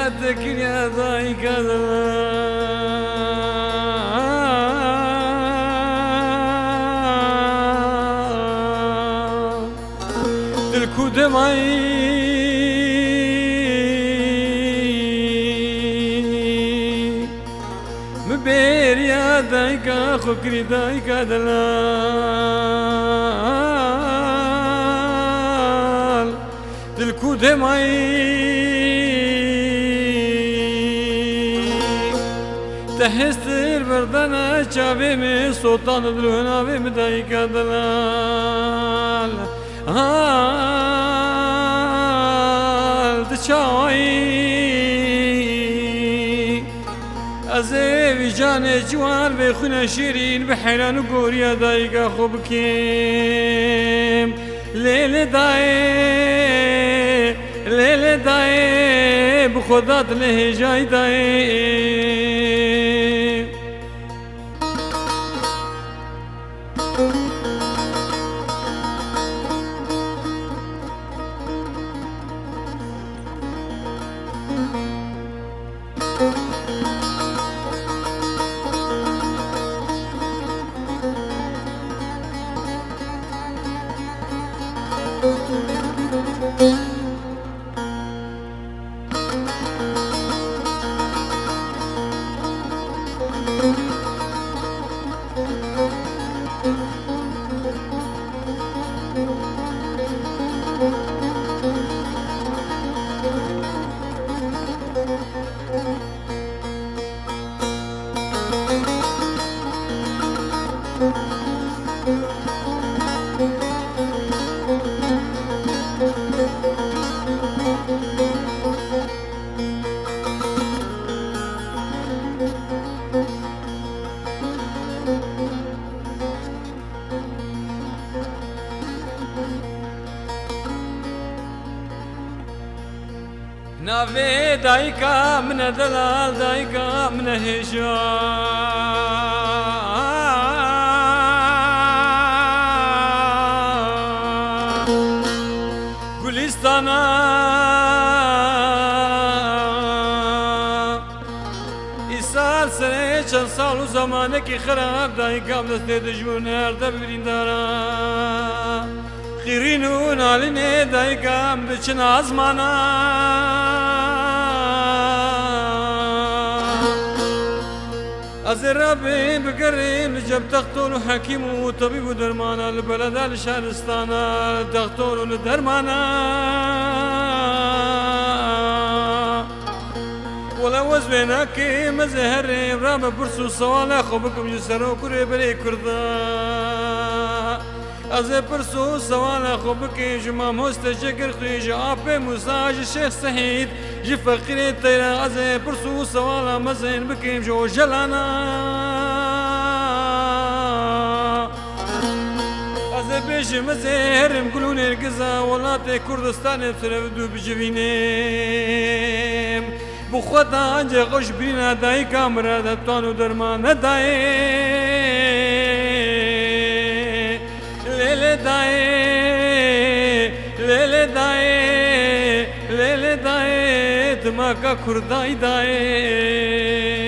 فریادك يا ضايق تلكو دمعي مبير يا ضايق خكري ضايق دلال تلكو دمعي تحستر بردنا شابي من سلطان دلونا بمدايك دلال تشاوي أزيب جان جوان بخنا شيرين بحيران وقوريا دايك خوبكيم ليل داي ليل داي بخدات له جاي داي نافي دايكا من دلال دايكا من هجان قلستانا إسال سنة چند سال و زمانك خراب دايكا من دست دجمون هرده ببرين دارا خيرينون علينا دايكا بچن عزمانا از ربي بقرين جب تختول حكيم وطبيب ودرمانا البلد الشهرستانا تختول الدرمانا ولا وزبينك مزهر رام برسو سوالا خوبكم يسرو كري بري كردا از برسو سوالا خوبك جمع مستجكر خيج آپ مساج شيخ سعيد جي فقير تيرا از برسو سوالا مزين بكيم جو جلانا از بيش مزهر مقولون القزا ولاتي كردستان ترفدو بجوينيم بخوتا عنجي غش بينا داي كامرا دتانو درمان داي ليلة داي ليلة داي ليلة داي تماكا كرداي داي